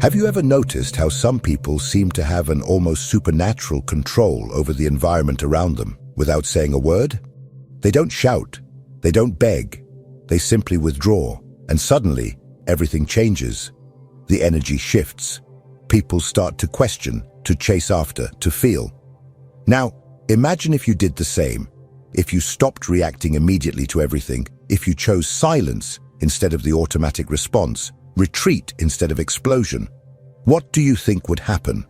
Have you ever noticed how some people seem to have an almost supernatural control over the environment around them without saying a word? They don't shout, they don't beg, they simply withdraw, and suddenly everything changes. The energy shifts. People start to question, to chase after, to feel. Now, imagine if you did the same. If you stopped reacting immediately to everything, if you chose silence instead of the automatic response, retreat instead of explosion, what do you think would happen?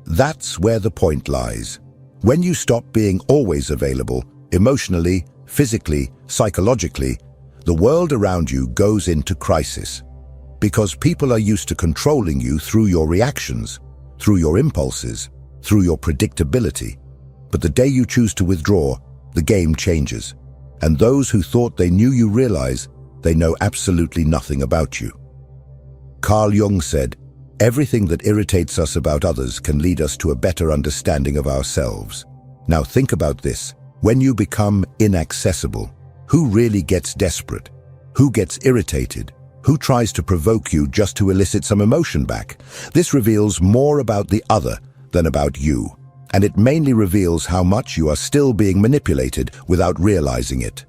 That's where the point lies. When you stop being always available, emotionally, physically, psychologically, the world around you goes into crisis. Because people are used to controlling you through your reactions, through your impulses, through your predictability. But the day you choose to withdraw, the game changes. And those who thought they knew you realize they know absolutely nothing about you. Carl Jung said, "Everything that irritates us about others can lead us to a better understanding of ourselves." Now think about this. When you become inaccessible, who really gets desperate? Who gets irritated? Who tries to provoke you just to elicit some emotion back? This reveals more about the other than about you. And it mainly reveals how much you are still being manipulated without realizing it.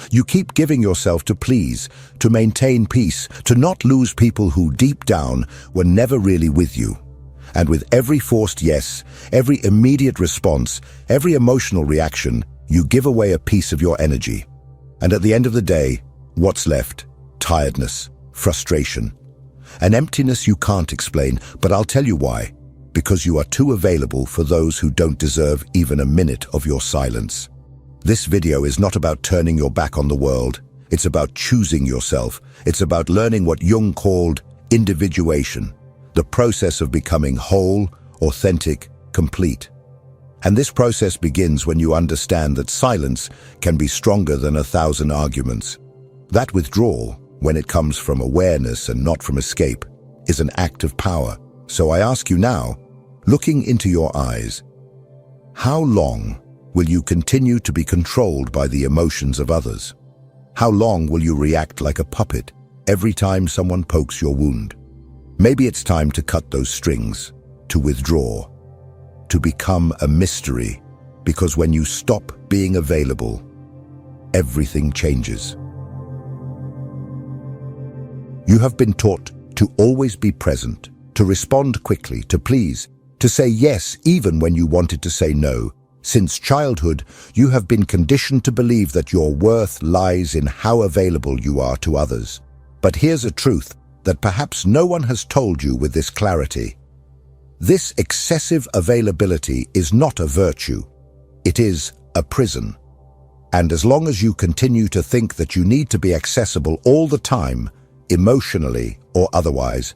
You keep giving yourself to please, to maintain peace, to not lose people who deep down were never really with you. And with every forced yes, every immediate response, every emotional reaction, you give away a piece of your energy. And at the end of the day, what's left? Tiredness, frustration, an emptiness you can't explain, but I'll tell you why. Because you are too available for those who don't deserve even a minute of your silence. This video is not about turning your back on the world. It's about choosing yourself. It's about learning what Jung called individuation, the process of becoming whole, authentic, complete. And this process begins when you understand that silence can be stronger than 1,000 arguments. That withdrawal, when it comes from awareness and not from escape, is an act of power. So I ask you now, looking into your eyes, how long will you continue to be controlled by the emotions of others? How long will you react like a puppet every time someone pokes your wound? Maybe it's time to cut those strings, to withdraw, to become a mystery, because when you stop being available, everything changes. You have been taught to always be present, to respond quickly, to please, to say yes even when you wanted to say no. Since childhood, you have been conditioned to believe that your worth lies in how available you are to others. But here's a truth that perhaps no one has told you with this clarity. This excessive availability is not a virtue. It is a prison. And as long as you continue to think that you need to be accessible all the time, emotionally or otherwise,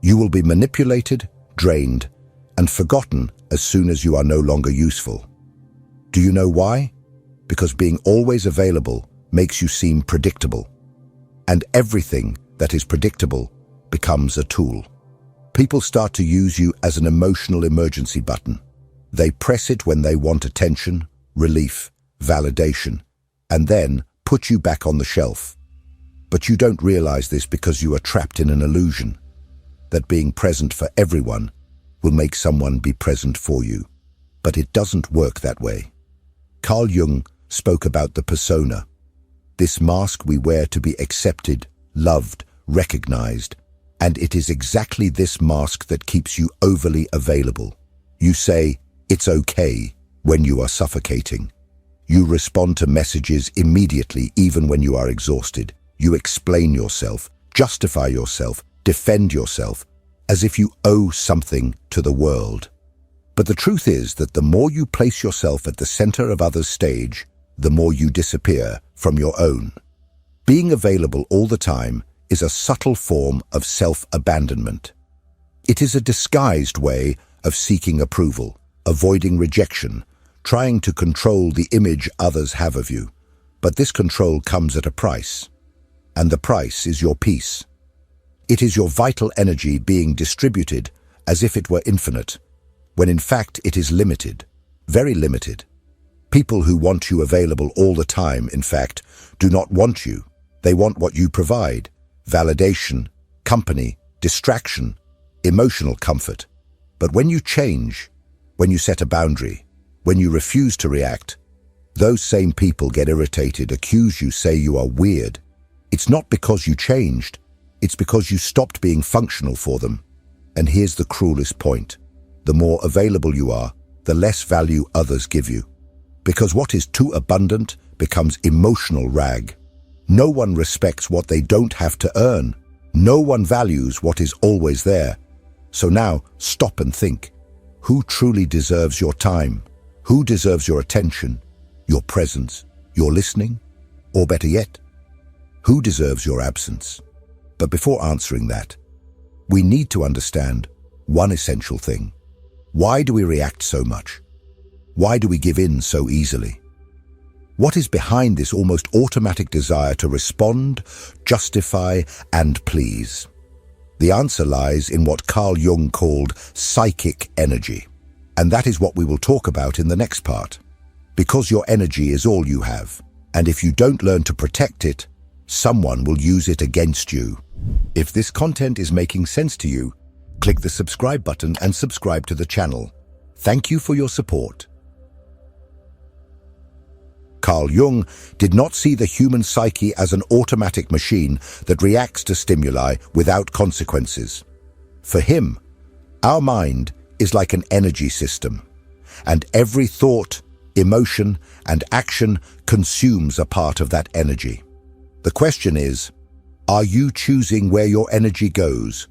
you will be manipulated, drained, and forgotten as soon as you are no longer useful. Do you know why? Because being always available makes you seem predictable. And everything that is predictable becomes a tool. People start to use you as an emotional emergency button. They press it when they want attention, relief, validation, and then put you back on the shelf. But you don't realize this because you are trapped in an illusion that being present for everyone will make someone be present for you. But it doesn't work that way. Carl Jung spoke about the persona, this mask we wear to be accepted, loved, recognized, and it is exactly this mask that keeps you overly available. You say, "It's okay," when you are suffocating. You respond to messages immediately even when you are exhausted. You explain yourself, justify yourself, defend yourself, as if you owe something to the world. But the truth is that the more you place yourself at the center of others' stage, the more you disappear from your own. Being available all the time is a subtle form of self-abandonment. It is a disguised way of seeking approval, avoiding rejection, trying to control the image others have of you. But this control comes at a price, and the price is your peace. It is your vital energy being distributed as if it were infinite, when in fact it is limited, very limited. People who want you available all the time, in fact, do not want you. They want what you provide: validation, company, distraction, emotional comfort. But when you change, when you set a boundary, when you refuse to react, those same people get irritated, accuse you, say you are weird. It's not because you changed, it's because you stopped being functional for them. And here's the cruelest point. The more available you are, the less value others give you. Because what is too abundant becomes emotional rag. No one respects what they don't have to earn. No one values what is always there. So now, stop and think. Who truly deserves your time? Who deserves your attention, your presence, your listening? Or better yet, who deserves your absence? But before answering that, we need to understand one essential thing. Why do we react so much? Why do we give in so easily? What is behind this almost automatic desire to respond, justify, and please? The answer lies in what Carl Jung called psychic energy. And that is what we will talk about in the next part. Because your energy is all you have. And if you don't learn to protect it, someone will use it against you. If this content is making sense to you, click the subscribe button and subscribe to the channel. Thank you for your support. Carl Jung did not see the human psyche as an automatic machine that reacts to stimuli without consequences. For him, our mind is like an energy system, and every thought, emotion, and action consumes a part of that energy. The question is, are you choosing where your energy goes,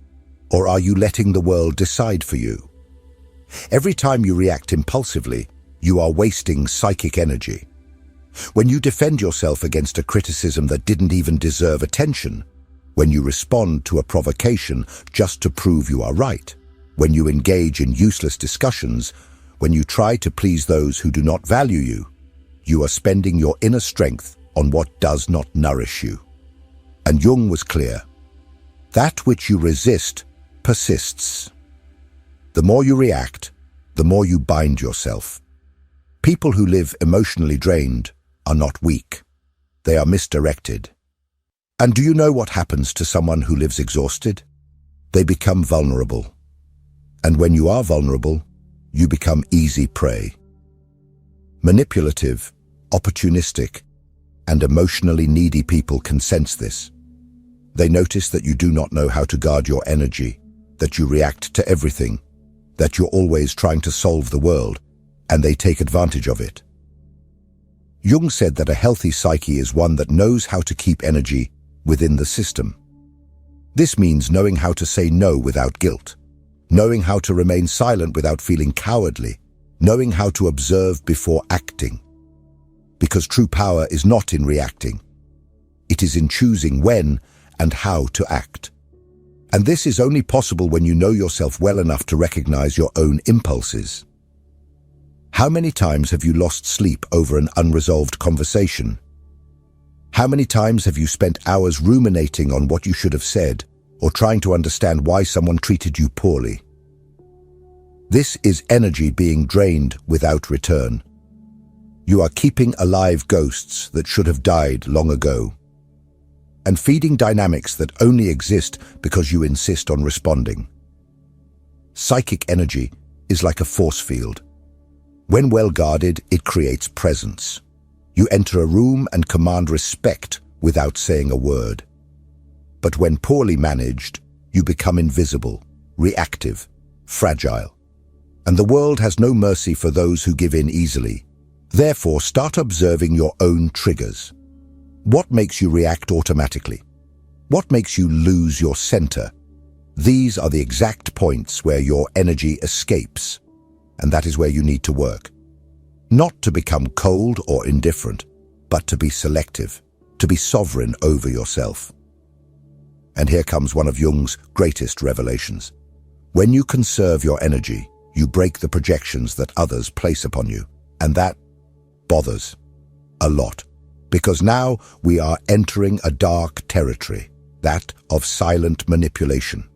or are you letting the world decide for you? Every time you react impulsively, you are wasting psychic energy. When you defend yourself against a criticism that didn't even deserve attention, when you respond to a provocation just to prove you are right, when you engage in useless discussions, when you try to please those who do not value you, you are spending your inner strength on what does not nourish you. And Jung was clear. That which you resist persists. The more you react, the more you bind yourself. People who live emotionally drained are not weak. They are misdirected. And do you know what happens to someone who lives exhausted? They become vulnerable. And when you are vulnerable, you become easy prey. Manipulative, opportunistic, and emotionally needy people can sense this. They notice that you do not know how to guard your energy, that you react to everything, that you're always trying to solve the world, and they take advantage of it. Jung said that a healthy psyche is one that knows how to keep energy within the system. This means knowing how to say no without guilt, knowing how to remain silent without feeling cowardly, knowing how to observe before acting. Because true power is not in reacting. It is in choosing when and how to act. And this is only possible when you know yourself well enough to recognize your own impulses. How many times have you lost sleep over an unresolved conversation? How many times have you spent hours ruminating on what you should have said, or trying to understand why someone treated you poorly? This is energy being drained without return. You are keeping alive ghosts that should have died long ago, and feeding dynamics that only exist because you insist on responding. Psychic energy is like a force field. When well guarded, it creates presence. You enter a room and command respect without saying a word. But when poorly managed, you become invisible, reactive, fragile. And the world has no mercy for those who give in easily. Therefore, start observing your own triggers. What makes you react automatically? What makes you lose your center? These are the exact points where your energy escapes. And that is where you need to work. Not to become cold or indifferent, but to be selective, to be sovereign over yourself. And here comes one of Jung's greatest revelations. When you conserve your energy, you break the projections that others place upon you. And that bothers a lot, because now we are entering a dark territory, that of silent manipulation.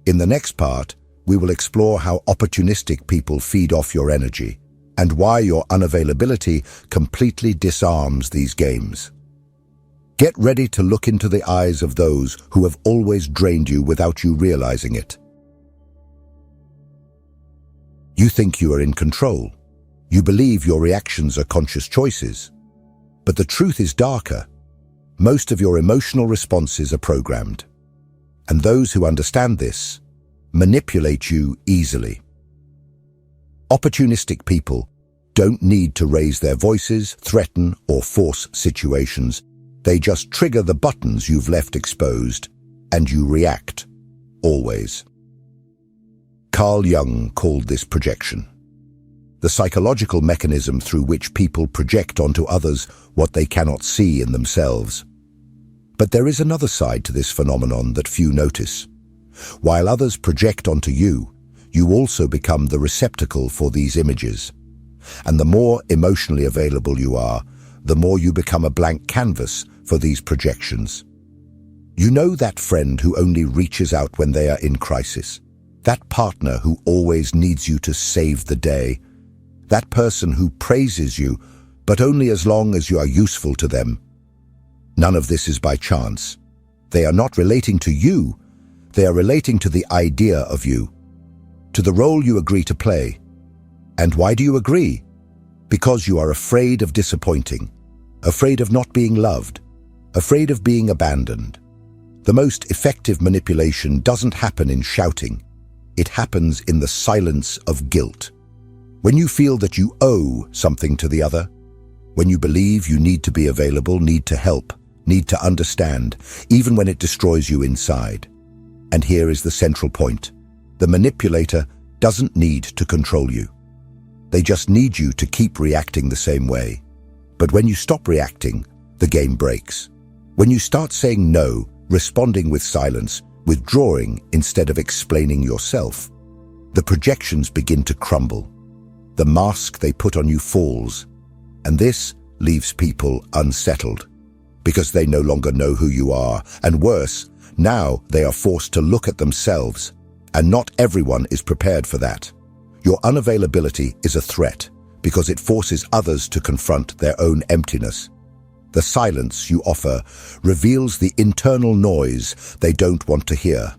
In the next part, we will explore how opportunistic people feed off your energy and why your unavailability completely disarms these games. Get ready to look into the eyes of those who have always drained you without you realizing it. You think you are in control. You believe your reactions are conscious choices. But the truth is darker. Most of your emotional responses are programmed. And those who understand this manipulate you easily. Opportunistic people don't need to raise their voices, threaten, or force situations. They just trigger the buttons you've left exposed, and you react, always. Carl Jung called this projection. The psychological mechanism through which people project onto others what they cannot see in themselves. But there is another side to this phenomenon that few notice. While others project onto you, you also become the receptacle for these images. And the more emotionally available you are, the more you become a blank canvas for these projections. You know that friend who only reaches out when they are in crisis. That partner who always needs you to save the day. That person who praises you, but only as long as you are useful to them. None of this is by chance. They are not relating to you. They are relating to the idea of you, to the role you agree to play. And why do you agree? Because you are afraid of disappointing, afraid of not being loved, afraid of being abandoned. The most effective manipulation doesn't happen in shouting. It happens in the silence of guilt. When you feel that you owe something to the other, when you believe you need to be available, need to help, need to understand, even when it destroys you inside. And here is the central point. The manipulator doesn't need to control you. They just need you to keep reacting the same way. But when you stop reacting, the game breaks. When you start saying no, responding with silence, withdrawing instead of explaining yourself, the projections begin to crumble. The mask they put on you falls, and this leaves people unsettled because they no longer know who you are, and worse, now they are forced to look at themselves, and not everyone is prepared for that. Your unavailability is a threat because it forces others to confront their own emptiness. The silence you offer reveals the internal noise they don't want to hear.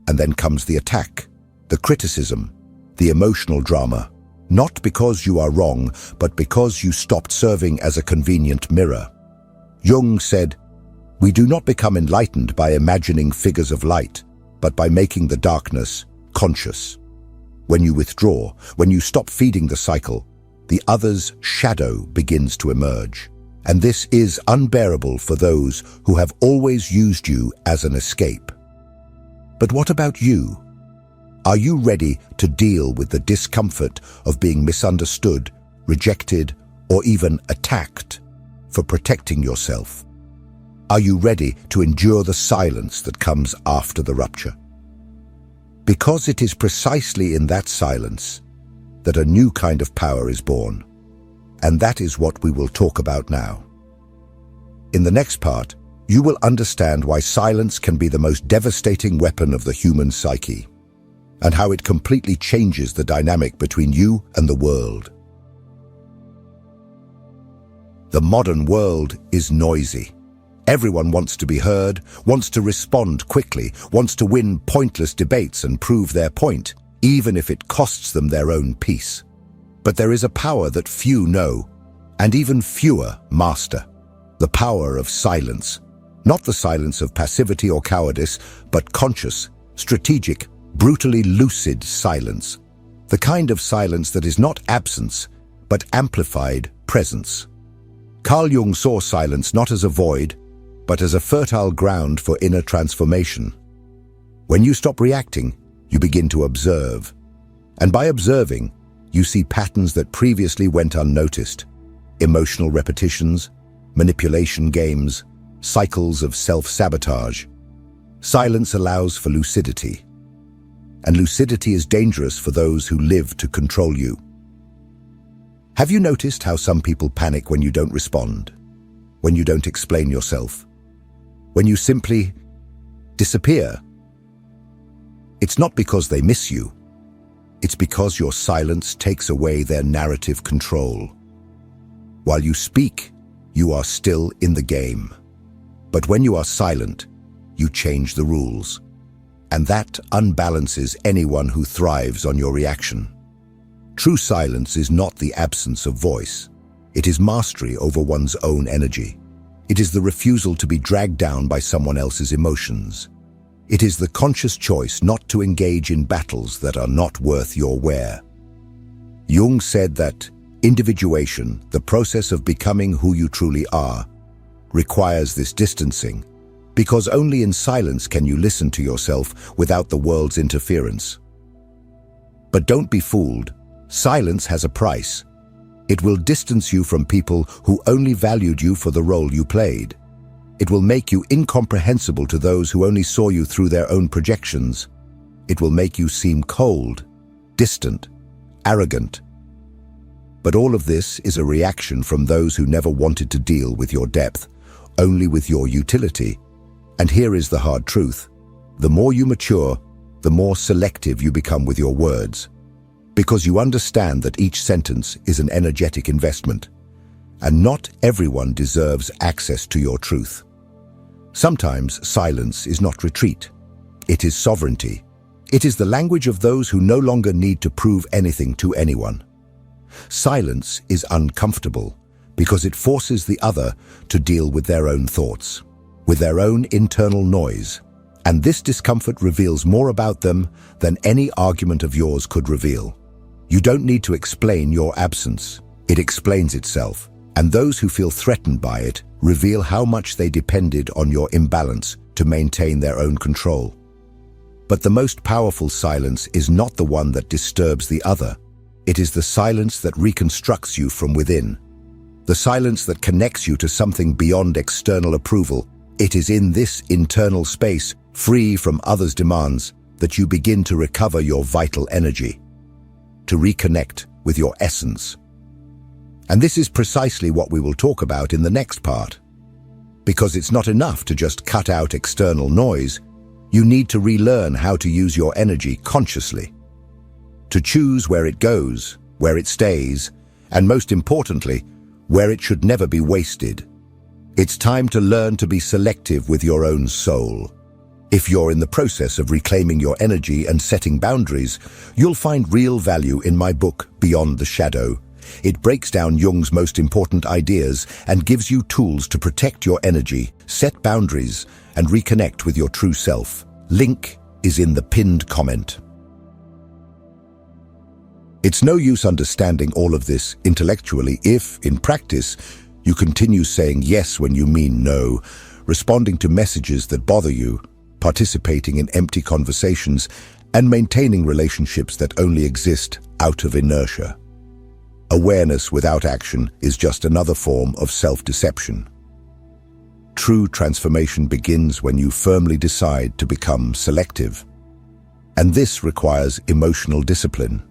And then comes the attack, the criticism, the emotional drama, not because you are wrong, but because you stopped serving as a convenient mirror. Jung said, "We do not become enlightened by imagining figures of light, but by making the darkness conscious." When you withdraw, when you stop feeding the cycle, the other's shadow begins to emerge. And this is unbearable for those who have always used you as an escape. But what about you? Are you ready to deal with the discomfort of being misunderstood, rejected, or even attacked for protecting yourself? Are you ready to endure the silence that comes after the rupture? Because it is precisely in that silence that a new kind of power is born. And that is what we will talk about now. In the next part, you will understand why silence can be the most devastating weapon of the human psyche, and how it completely changes the dynamic between you and the world. The modern world is noisy. Everyone wants to be heard, wants to respond quickly, wants to win pointless debates and prove their point, even if it costs them their own peace. But there is a power that few know, and even fewer master. The power of silence. Not the silence of passivity or cowardice, but conscious, strategic, brutally lucid silence. The kind of silence that is not absence, but amplified presence. Carl Jung saw silence not as a void, but as a fertile ground for inner transformation. When you stop reacting, you begin to observe. And by observing, you see patterns that previously went unnoticed. Emotional repetitions, manipulation games, cycles of self-sabotage. Silence allows for lucidity. And lucidity is dangerous for those who live to control you. Have you noticed how some people panic when you don't respond? When you don't explain yourself? When you simply disappear? It's not because they miss you. It's because your silence takes away their narrative control. While you speak, you are still in the game. But when you are silent, you change the rules. And that unbalances anyone who thrives on your reaction. True silence is not the absence of voice. It is mastery over one's own energy. It is the refusal to be dragged down by someone else's emotions. It is the conscious choice not to engage in battles that are not worth your wear. Jung said that individuation, the process of becoming who you truly are, requires this distancing, because only in silence can you listen to yourself without the world's interference. But don't be fooled. Silence has a price. It will distance you from people who only valued you for the role you played. It will make you incomprehensible to those who only saw you through their own projections. It will make you seem cold, distant, arrogant. But all of this is a reaction from those who never wanted to deal with your depth, only with your utility. And here is the hard truth. The more you mature, the more selective you become with your words, because you understand that each sentence is an energetic investment, and not everyone deserves access to your truth. Sometimes silence is not retreat. It is sovereignty. It is the language of those who no longer need to prove anything to anyone. Silence is uncomfortable because it forces the other to deal with their own thoughts, with their own internal noise, and this discomfort reveals more about them than any argument of yours could reveal. You don't need to explain your absence. It explains itself, and those who feel threatened by it reveal how much they depended on your imbalance to maintain their own control. But the most powerful silence is not the one that disturbs the other. It is the silence that reconstructs you from within. The silence that connects you to something beyond external approval. It is in this internal space, free from others' demands, that you begin to recover your vital energy, to reconnect with your essence. And this is precisely what we will talk about in the next part. Because it's not enough to just cut out external noise, you need to relearn how to use your energy consciously. To choose where it goes, where it stays, and most importantly, where it should never be wasted. It's time to learn to be selective with your own soul. If you're in the process of reclaiming your energy and setting boundaries, you'll find real value in my book, Beyond the Shadow. It breaks down Jung's most important ideas and gives you tools to protect your energy, set boundaries, and reconnect with your true self. Link is in the pinned comment. It's no use understanding all of this intellectually if, in practice, you continue saying yes when you mean no, responding to messages that bother you, participating in empty conversations, and maintaining relationships that only exist out of inertia. Awareness without action is just another form of self-deception. True transformation begins when you firmly decide to become selective. And this requires emotional discipline.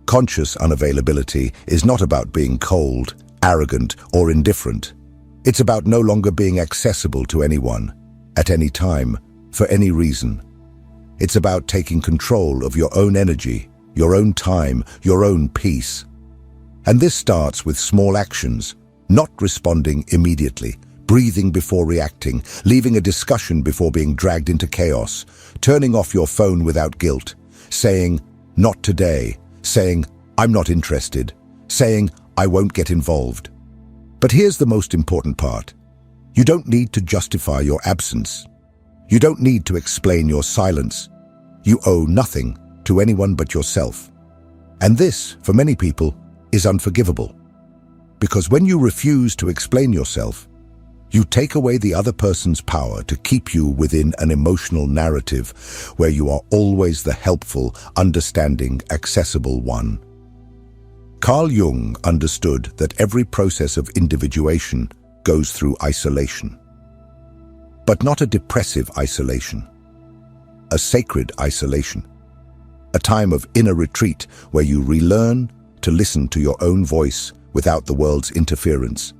Conscious unavailability is not about being cold, arrogant, or indifferent. It's about no longer being accessible to anyone, at any time, for any reason. It's about taking control of your own energy, your own time, your own peace. And this starts with small actions, not responding immediately, breathing before reacting, leaving a discussion before being dragged into chaos, turning off your phone without guilt, saying, "Not today," saying, "I'm not interested," saying, "I won't get involved." But here's the most important part. You don't need to justify your absence. You don't need to explain your silence. You owe nothing to anyone but yourself. And this, for many people, is unforgivable. Because when you refuse to explain yourself, you take away the other person's power to keep you within an emotional narrative where you are always the helpful, understanding, accessible one. Carl Jung understood that every process of individuation goes through isolation. But not a depressive isolation, a sacred isolation, a time of inner retreat where you relearn to listen to your own voice without the world's interference,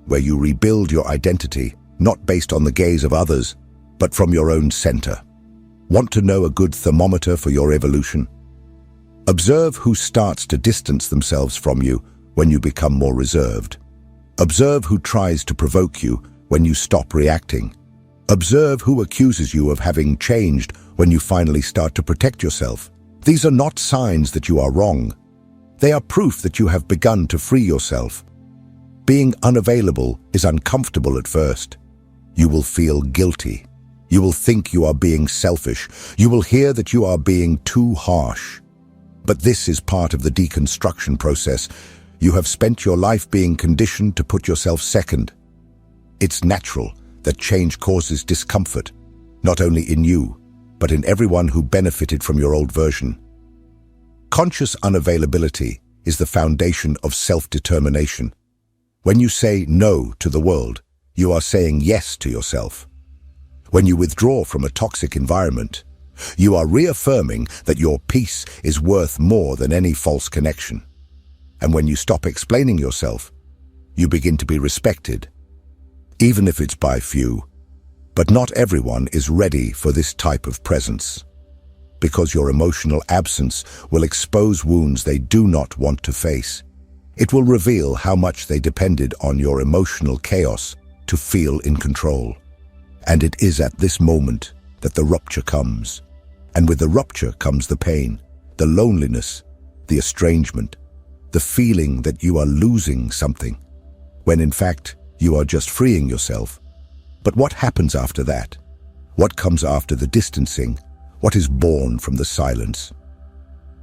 where you rebuild your identity not based on the gaze of others, but from your own center. Want to know a good thermometer for your evolution? Observe who starts to distance themselves from you when you become more reserved. Observe who tries to provoke you when you stop reacting. Observe who accuses you of having changed when you finally start to protect yourself. These are not signs that you are wrong. They are proof that you have begun to free yourself. Being unavailable is uncomfortable at first. You will feel guilty. You will think you are being selfish. You will hear that you are being too harsh. But this is part of the deconstruction process. You have spent your life being conditioned to put yourself second. It's natural that change causes discomfort, not only in you, but in everyone who benefited from your old version. Conscious unavailability is the foundation of self-determination. When you say no to the world, you are saying yes to yourself. When you withdraw from a toxic environment, you are reaffirming that your peace is worth more than any false connection. And when you stop explaining yourself, you begin to be respected, even if it's by few. But not everyone is ready for this type of presence, because your emotional absence will expose wounds they do not want to face. It will reveal how much they depended on your emotional chaos to feel in control. And it is at this moment that the rupture comes. And with the rupture comes the pain, the loneliness, the estrangement, the feeling that you are losing something, when in fact you are just freeing yourself. But what happens after that? What comes after the distancing? What is born from the silence?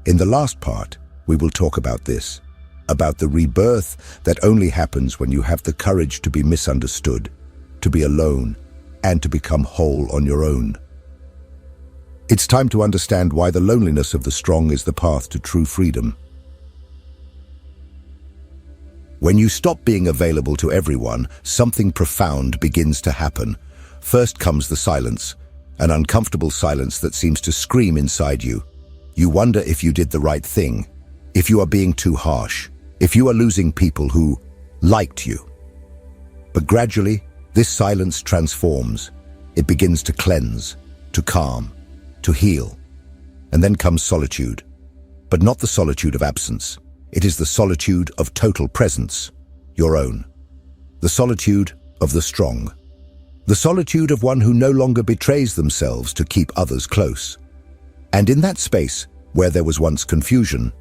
In the last part, we will talk about this, about the rebirth that only happens when you have the courage to be misunderstood, to be alone, and to become whole on your own. It's time to understand why the loneliness of the strong is the path to true freedom. When you stop being available to everyone, something profound begins to happen. First comes the silence, an uncomfortable silence that seems to scream inside you. You wonder if you did the right thing, if you are being too harsh, if you are losing people who liked you. But gradually, this silence transforms. It begins to cleanse, to calm, to heal. And then comes solitude, but not the solitude of absence. It is the solitude of total presence, your own. The solitude of the strong. The solitude of one who no longer betrays themselves to keep others close. And in that space, where there was once confusion,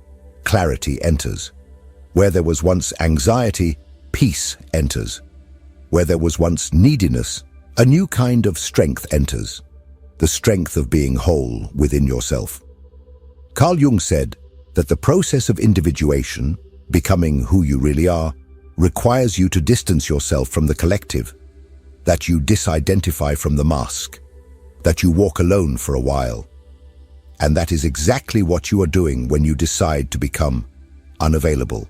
clarity enters. Where there was once anxiety, peace enters. Where there was once neediness, a new kind of strength enters. The strength of being whole within yourself. Carl Jung said that the process of individuation, becoming who you really are, requires you to distance yourself from the collective, that you disidentify from the mask, that you walk alone for a while. And that is exactly what you are doing when you decide to become unavailable.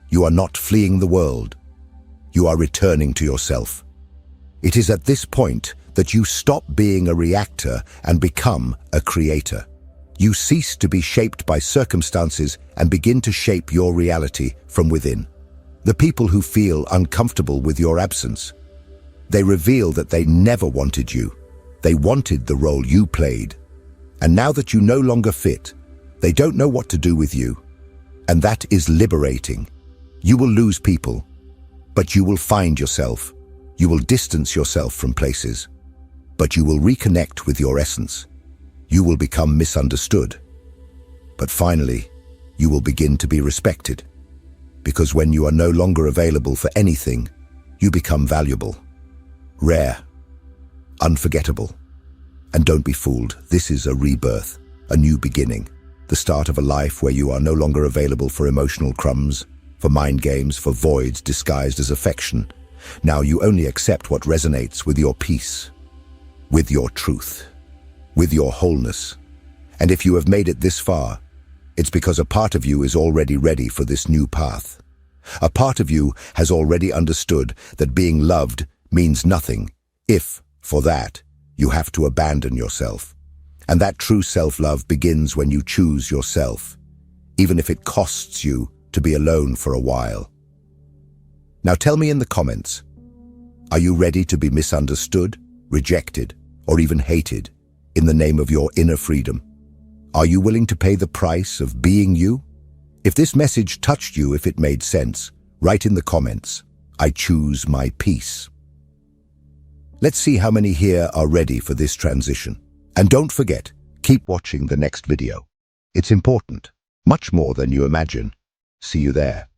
You are not fleeing the world. You are returning to yourself. It is at this point that you stop being a reactor and become a creator. You cease to be shaped by circumstances and begin to shape your reality from within. The people who feel uncomfortable with your absence, they reveal that they never wanted you. They wanted the role you played. And now that you no longer fit, they don't know what to do with you. And that is liberating. You will lose people, but you will find yourself. You will distance yourself from places, but you will reconnect with your essence. You will become misunderstood. But finally, you will begin to be respected. Because when you are no longer available for anything, you become valuable, rare, unforgettable. And don't be fooled, this is a rebirth, a new beginning, the start of a life where you are no longer available for emotional crumbs, for mind games, for voids disguised as affection. Now you only accept what resonates with your peace, with your truth, with your wholeness. And if you have made it this far, it's because a part of you is already ready for this new path. A part of you has already understood that being loved means nothing if, for that, you have to abandon yourself. And that true self-love begins when you choose yourself, even if it costs you to be alone for a while. Now tell me in the comments, are you ready to be misunderstood, rejected, or even hated in the name of your inner freedom? Are you willing to pay the price of being you? If this message touched you, if it made sense, write in the comments, I choose my peace. Let's see how many here are ready for this transition. And don't forget, keep watching the next video. It's important. much more than you imagine. See you there.